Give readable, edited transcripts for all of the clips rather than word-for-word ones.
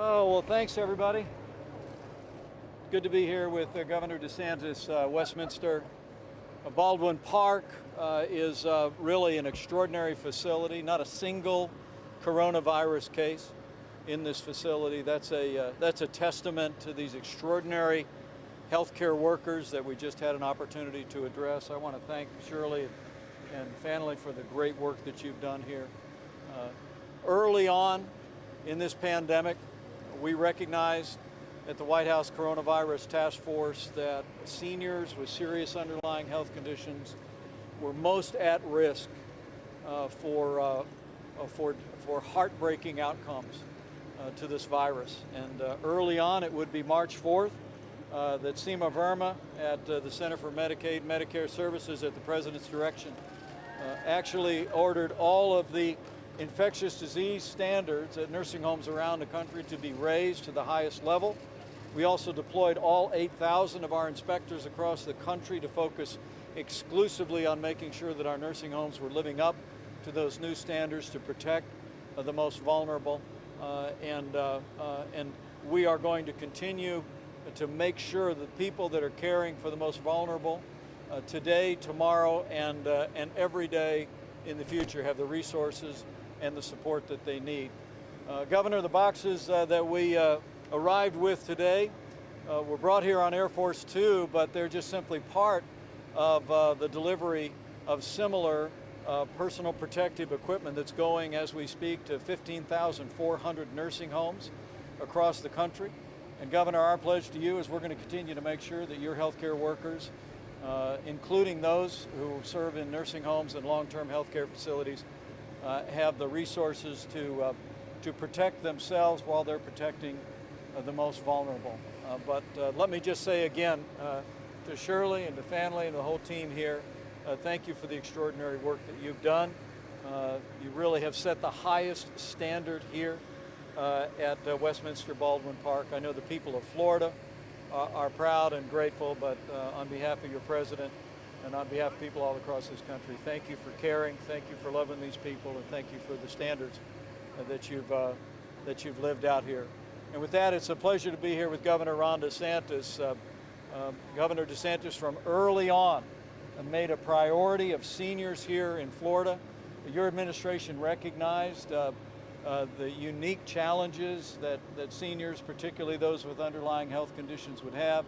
Oh, well, thanks, everybody. Good to be here with Governor DeSantis. Westminster Baldwin Park is really an extraordinary facility. Not a single coronavirus case in this facility. That's a testament to these extraordinary healthcare workers that we just had an opportunity to address. I want to thank Shirley and family for the great work that you've done here. Early on in this pandemic, we recognized at the White House Coronavirus Task Force that seniors with serious underlying health conditions were most at risk for heartbreaking outcomes to this virus. And early on, it would be March 4th, that Seema Verma at the Center for Medicaid and Medicare Services at the President's direction actually ordered all of the infectious disease standards at nursing homes around the country to be raised to the highest level. We also deployed all 8,000 of our inspectors across the country to focus exclusively on making sure that our nursing homes were living up to those new standards to protect the most vulnerable. And we are going to continue to make sure that people that are caring for the most vulnerable today, tomorrow, and every day in the future have the resources and the support that they need. Governor, the boxes that we arrived with today were brought here on Air Force Two, but they're just simply part of the delivery of similar personal protective equipment that's going as we speak to 15,400 nursing homes across the country. And Governor, our pledge to you is we're going to continue to make sure that your healthcare workers, including those who serve in nursing homes and long-term healthcare facilities, have the resources to protect themselves while they're protecting the most vulnerable. But let me just say again to Shirley and to family and the whole team here, thank you for the extraordinary work that you've done. You really have set the highest standard here at Westminster Baldwin Park. I know the people of Florida are proud and grateful, but on behalf of your president and on behalf of people all across this country, thank you for caring, thank you for loving these people, and thank you for the standards that you've lived out here. And with that, it's a pleasure to be here with Governor Ron DeSantis. Governor DeSantis from early on made a priority of seniors here in Florida. Your administration recognized the unique challenges that seniors, particularly those with underlying health conditions, would have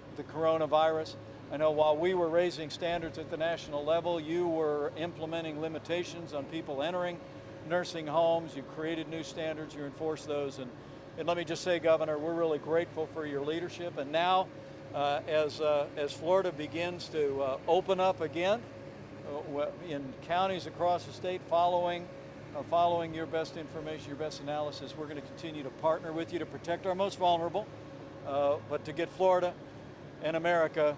with the coronavirus. I know while we were raising standards at the national level, you were implementing limitations on people entering nursing homes. You created new standards, you enforced those. And let me just say, Governor, we're really grateful for your leadership. And now, as Florida begins to open up again in counties across the state, following your best information, your best analysis, we're going to continue to partner with you to protect our most vulnerable, but to get Florida and America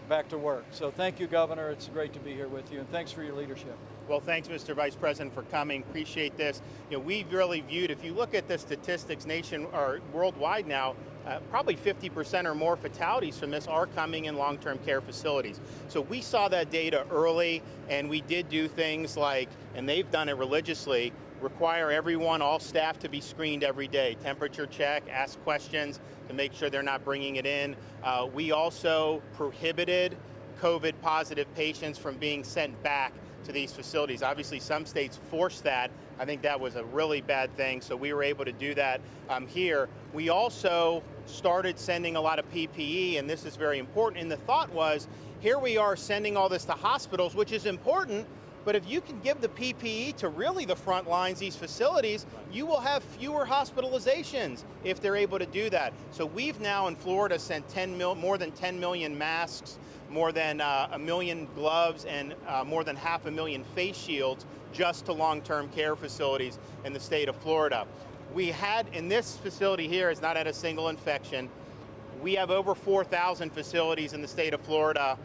back to work. So thank you, Governor. It's great to be here with you, and thanks for your leadership. Well, thanks, Mr. Vice President, for coming. Appreciate this. We've really viewed, if you look at the statistics worldwide now, probably 50% or more fatalities from this are coming in long-term care facilities. So we saw that data early, and we did do things like, and they've done it religiously, require everyone, all staff, to be screened every day, temperature check, ask questions to make sure they're not bringing it in. We also prohibited COVID positive patients from being sent back to these facilities. Obviously, some states forced that. I think that was a really bad thing, so we were able to do that here. We also started sending a lot of PPE, and this is very important. And the thought was, here we are sending all this to hospitals, which is important, but if you can give the PPE to really the front lines, these facilities, you will have fewer hospitalizations if they're able to do that. So we've now in Florida sent more than 10 million masks, more than 1 million gloves, and more than 500,000 face shields just to long-term care facilities in the state of Florida. We had, in this facility here, has not had a single infection. We have over 4,000 facilities in the state of Florida,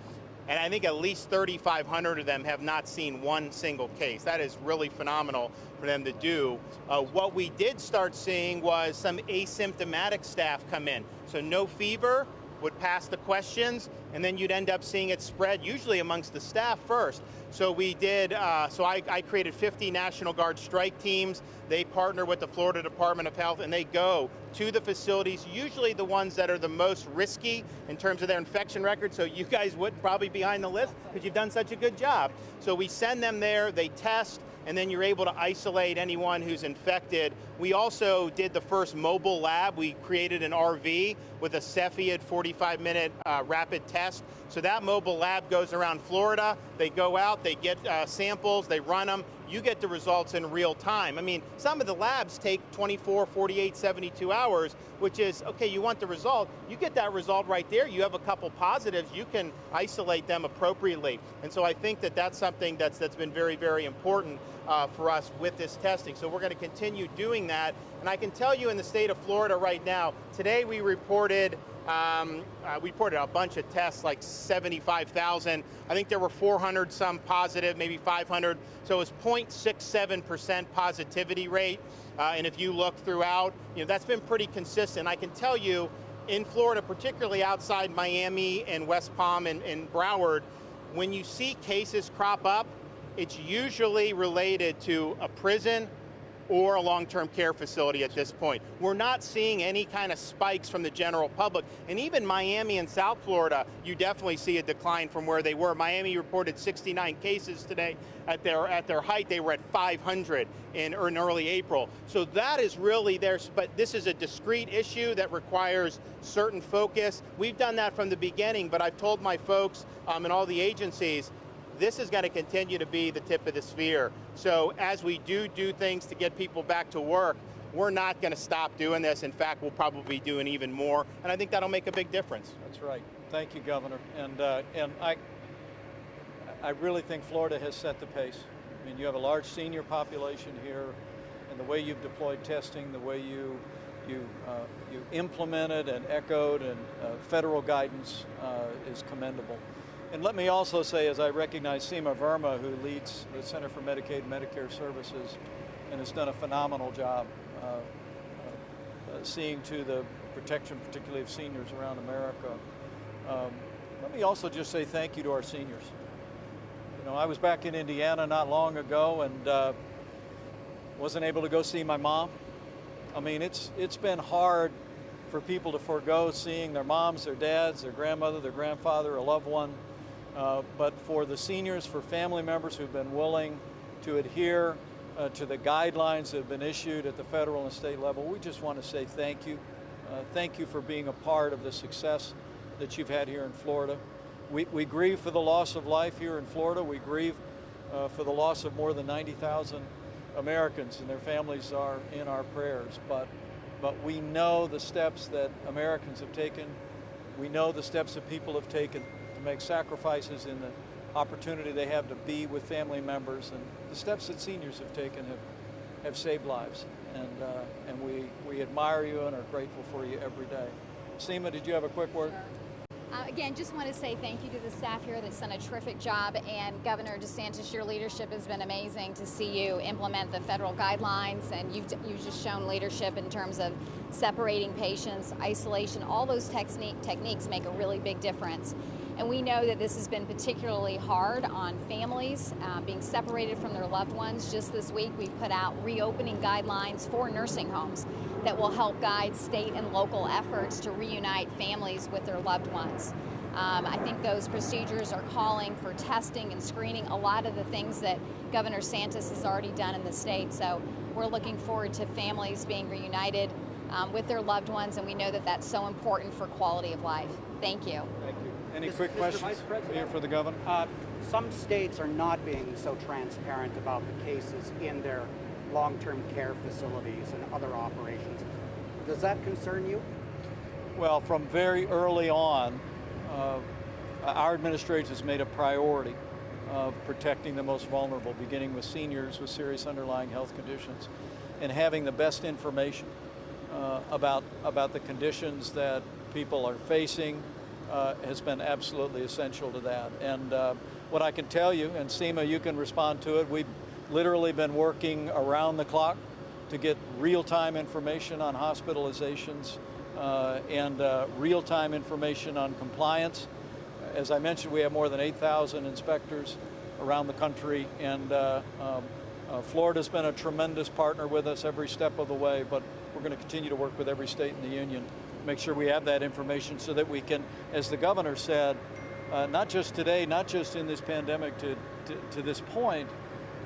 and I think at least 3,500 of them have not seen one single case. That is really phenomenal for them to do. What we did start seeing was some asymptomatic staff come in. So no fever, would pass the questions, and then you'd end up seeing it spread usually amongst the staff first. So we did, I created 50 National Guard strike teams. They partner with the Florida Department of Health, and they go to the facilities, usually the ones that are the most risky in terms of their infection record. So you guys would probably be behind the list because you've done such a good job. So we send them there, they test, and then you're able to isolate anyone who's infected. We also did the first mobile lab. We created an RV with a Cepheid 45-minute rapid test. So that mobile lab goes around Florida. They go out, they get samples, they run them. You get the results in real time. I mean, some of the labs take 24, 48, 72 hours, which is, okay, you want the result. You get that result right there. You have a couple positives. You can isolate them appropriately. And so I think that that's something that's been very, very important for us with this testing. So we're going to continue doing that. And I can tell you in the state of Florida right now, today we reported a bunch of tests, like 75,000. I think there were 400 some positive, maybe 500. So it was 0.67% positivity rate. And if you look throughout, that's been pretty consistent. I can tell you in Florida, particularly outside Miami and West Palm and Broward, when you see cases crop up, it's usually related to a prison or a long-term care facility at this point. We're not seeing any kind of spikes from the general public. And even Miami and South Florida, you definitely see a decline from where they were. Miami reported 69 cases today. At their height, they were at 500 in early April. So that is really there, but this is a discrete issue that requires certain focus. We've done that from the beginning, but I've told my folks and all the agencies, this is going to continue to be the tip of the spear. So as we do things to get people back to work, we're not going to stop doing this. In fact, we'll probably be doing even more, and I think that'll make a big difference. That's right. Thank you, Governor. And I really think Florida has set the pace. I mean, you have a large senior population here, and the way you've deployed testing, the way you implemented and echoed and federal guidance is commendable. And let me also say, as I recognize Seema Verma, who leads the Center for Medicaid and Medicare Services and has done a phenomenal job seeing to the protection, particularly of seniors around America. Let me also just say thank you to our seniors. I was back in Indiana not long ago and wasn't able to go see my mom. I mean, it's been hard for people to forego seeing their moms, their dads, their grandmother, their grandfather, a loved one. But for the seniors, for family members who've been willing to adhere to the guidelines that have been issued at the federal and state level, we just want to say thank you. Thank you for being a part of the success that you've had here in Florida. We grieve for the loss of life here in Florida. We grieve for the loss of more than 90,000 Americans, and their families are in our prayers. But we know the steps that Americans have taken. We know the steps that people have taken to make sacrifices in the opportunity they have to be with family members, and the steps that seniors have taken have saved lives. And we admire you and are grateful for you every day. Seema, did you have a quick word? Sure. Again, just want to say thank you to the staff here that's done a terrific job, and Governor DeSantis, your leadership has been amazing to see you implement the federal guidelines, and you've just shown leadership in terms of separating patients, isolation. All those techniques make a really big difference. And we know that this has been particularly hard on families being separated from their loved ones. Just this week, we've put out reopening guidelines for nursing homes that will help guide state and local efforts to reunite families with their loved ones. I think those procedures are calling for testing and screening, a lot of the things that Governor DeSantis has already done in the state. So we're looking forward to families being reunited with their loved ones, and we know that that's so important for quality of life. Thank you. Thank you. Any quick questions here for the governor? Some states are not being so transparent about the cases in their long-term care facilities and other operations. Does that concern you? Well, from very early on, our administration has made a priority of protecting the most vulnerable, beginning with seniors with serious underlying health conditions, and having the best information about the conditions that people are facing has been absolutely essential to that. And what I can tell you, and Seema, you can respond to it, we've literally been working around the clock to get real-time information on hospitalizations and real-time information on compliance. As I mentioned, we have more than 8,000 inspectors around the country, and Florida's been a tremendous partner with us every step of the way, but we're going to continue to work with every state in the union, make sure we have that information so that we can, as the governor said, not just today, not just in this pandemic to this point,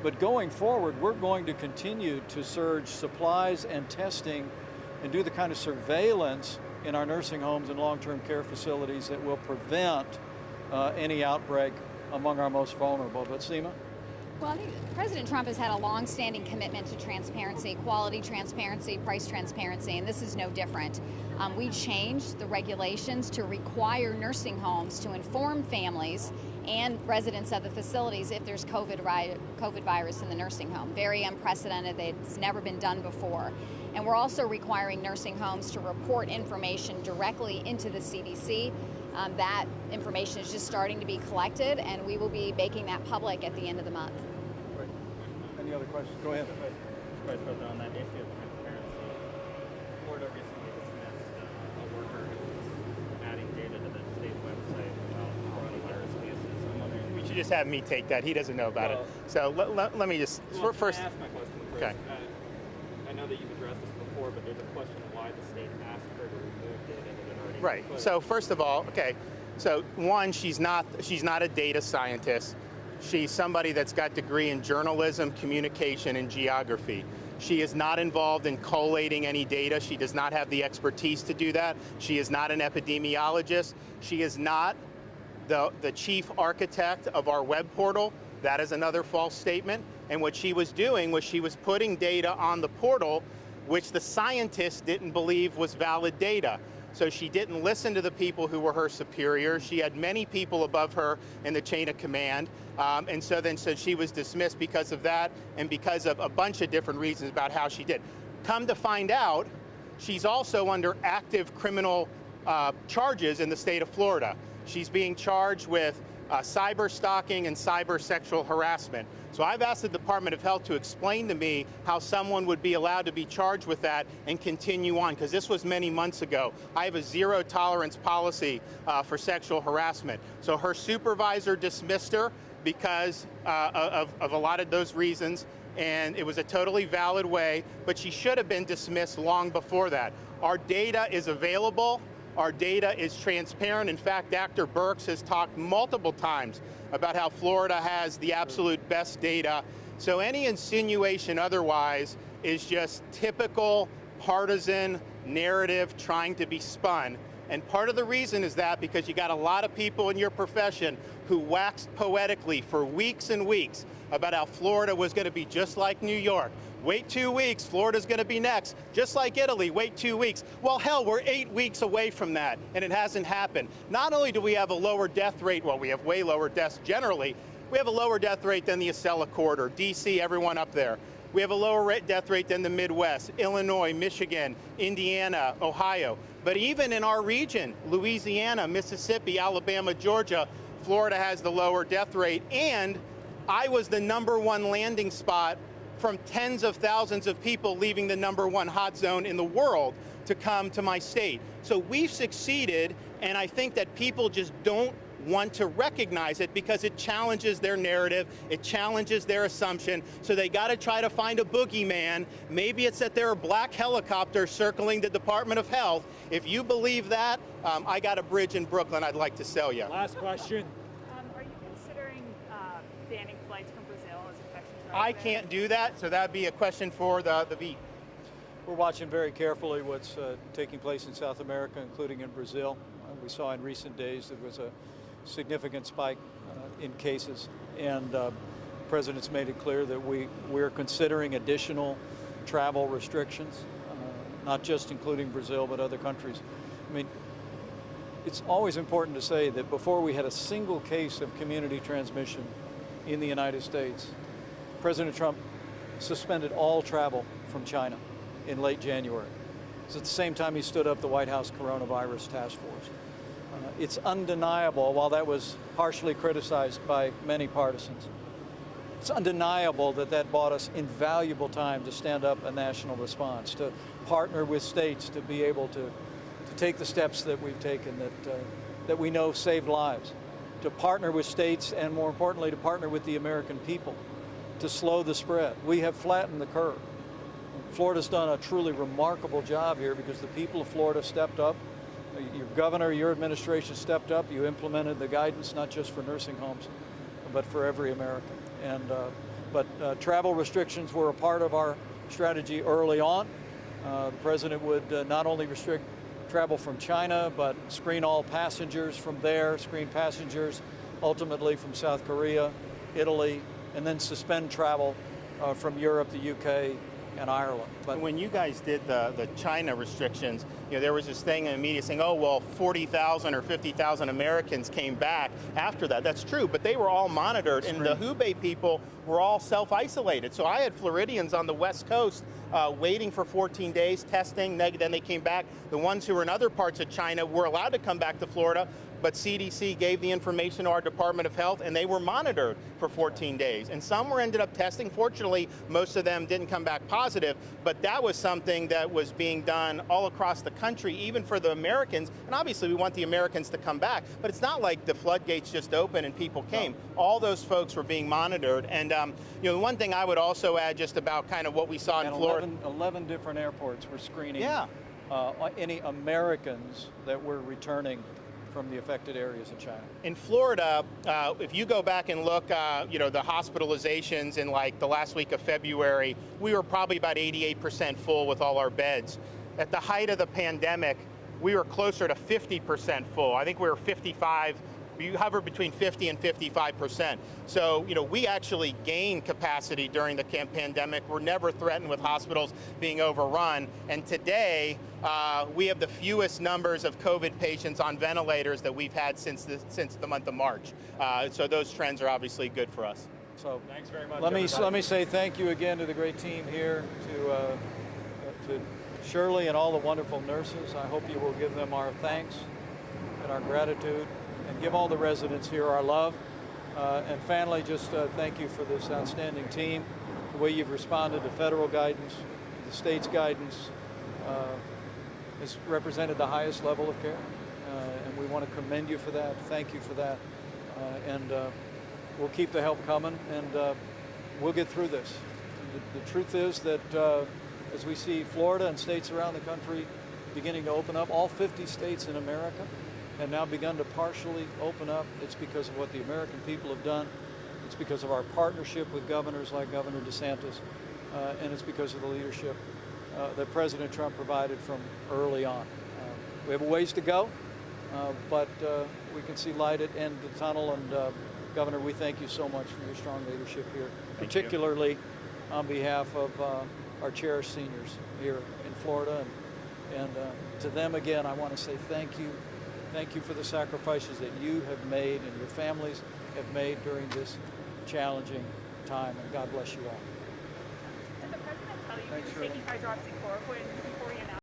but going forward, we're going to continue to surge supplies and testing and do the kind of surveillance in our nursing homes and long-term care facilities that will prevent any outbreak among our most vulnerable. But Seema? Well, I think President Trump has had a long-standing commitment to transparency, quality transparency, price transparency, and this is no different. We changed the regulations to require nursing homes to inform families and residents of the facilities if there's COVID virus in the nursing home. Very unprecedented. It's never been done before. And we're also requiring nursing homes to report information directly into the CDC. That information is just starting to be collected, and we will be making that public at the end of the month. Great. Any other questions? Go ahead. Vice President, on that issue of transparency, Florida recently dismissed a worker who was adding data to the state website about coronavirus cases. I'm wondering. We should just have me take that. He doesn't know about it. So let me just first. Can I ask my question first? Okay. I know that you've addressed this before, but there's a question of why the state asked her to remove data that had already Right. been put. So first of all, okay. So one, she's not a data scientist. She's somebody that's got a degree in journalism, communication, and geography. She is not involved in collating any data. She does not have the expertise to do that. She is not an epidemiologist. She is not the chief architect of our web portal. That is another false statement. And what she was doing was she was putting data on the portal which the scientists didn't believe was valid data. So she didn't listen to the people who were her superiors. She had many people above her in the chain of command. And so she was dismissed because of that and because of a bunch of different reasons about how she did. Come to find out, she's also under active criminal charges in the state of Florida. She's being charged with cyber stalking and cyber sexual harassment. So I've asked the Department of Health to explain to me how someone would be allowed to be charged with that and continue on, because this was many months ago. I have a zero tolerance policy for sexual harassment. So her supervisor dismissed her because of a lot of those reasons, and it was a totally valid way, but she should have been dismissed long before that. Our data is available. Our data is transparent. In fact, Dr. Birx has talked multiple times about how Florida has the absolute best data. So any insinuation otherwise is just typical partisan narrative trying to be spun. And part of the reason is that because you got a lot of people in your profession who waxed poetically for weeks and weeks about how Florida was going to be just like New York. Wait 2 weeks, Florida's going to be next. Just like Italy, wait 2 weeks. Well, hell, we're 8 weeks away from that, and it hasn't happened. Not only do we have a lower death rate, well, we have way lower deaths generally, we have a lower death rate than the Acela Corridor, DC, everyone up there. We have a lower death rate than the Midwest, Illinois, Michigan, Indiana, Ohio. But even in our region, Louisiana, Mississippi, Alabama, Georgia, Florida has the lower death rate, and I was the #1 landing spot from tens of thousands of people leaving the #1 hot zone in the world to come to my state. So we've succeeded, and I think that people just don't want to recognize it because it challenges their narrative, it challenges their assumption, so they got to try to find a boogeyman. Maybe it's that there are black helicopters circling the Department of Health. If you believe that, I got a bridge in Brooklyn I'd like to sell you. Last question. Are you considering banning flights from Brazil as infections rise I there? can't do that, so that'd be a question for the VP. We're watching very carefully what's taking place in South America, including in Brazil. We saw in recent days there was a significant spike in cases, and the President's made it clear that we're considering additional travel restrictions, not just including Brazil, but other countries. I mean, it's always important to say that before we had a single case of community transmission in the United States, President Trump suspended all travel from China in late January. It's at the same time he stood up the White House Coronavirus Task Force. It's undeniable, while that was harshly criticized by many partisans, it's undeniable that that bought us invaluable time to stand up a national response, to partner with states to be able to take the steps that we've taken that we know saved lives, to partner with states and, more importantly, to partner with the American people to slow the spread. We have flattened the curve. Florida's done a truly remarkable job here because the people of Florida stepped up. Your governor, your administration stepped up. You implemented the guidance not just for nursing homes, but for every American. But travel restrictions were a part of our strategy early on. The president would not only restrict travel from China, but screen all passengers from there, screen passengers ultimately from South Korea, Italy, and then suspend travel from Europe, the UK, and Ireland. But when you guys did the China restrictions, there was this thing in the media saying, oh, well, 40,000 or 50,000 Americans came back after that. That's true, but they were all monitored, and the Hubei people were all self-isolated. So I had Floridians on the West Coast waiting for 14 days, testing, then they came back. The ones who were in other parts of China were allowed to come back to Florida, but CDC gave the information to our Department of Health, and they were monitored for 14 days. And some were ended up testing. Fortunately, most of them didn't come back positive, but that was something that was being done all across the country, even for the Americans. And obviously, we want the Americans to come back, but it's not like the floodgates just opened and people came. No. All those folks were being monitored. And the one thing I would also add just about kind of what we saw in Florida. 11 different airports were screening any Americans that were returning from the affected areas in China. In Florida, if you go back and look, the hospitalizations in like the last week of February, we were probably about 88% full with all our beds. At the height of the pandemic, we were closer to 50% full. I think we were 55. We hovered between 50 and 55%. So, we actually gained capacity during the pandemic. We're never threatened with hospitals being overrun. And today, we have the fewest numbers of COVID patients on ventilators that we've had since the month of March. So those trends are obviously good for us. So thanks very much. Let me say thank you again to the great team here, to Shirley and all the wonderful nurses. I hope you will give them our thanks and our gratitude, and give all the residents here our love. And finally, just thank you for this outstanding team. The way you've responded to federal guidance, the state's guidance, has represented the highest level of care. And we want to commend you for that, thank you for that. And we'll keep the help coming, and we'll get through this. The truth is that as we see Florida and states around the country beginning to open up, all 50 states in America have now begun to partially open up. It's because of what the American people have done. It's because of our partnership with governors like Governor DeSantis, and it's because of the leadership that President Trump provided from early on. We have a ways to go, but we can see light at the end of the tunnel, and Governor, we thank you so much for your strong leadership here, particularly on behalf of our cherished seniors here in Florida. And to them, again, I want to say thank you. Thank you for the sacrifices that you have made and your families have made during this challenging time, and God bless you all. Did the president tell you he was taking hydroxychloroquine before he announced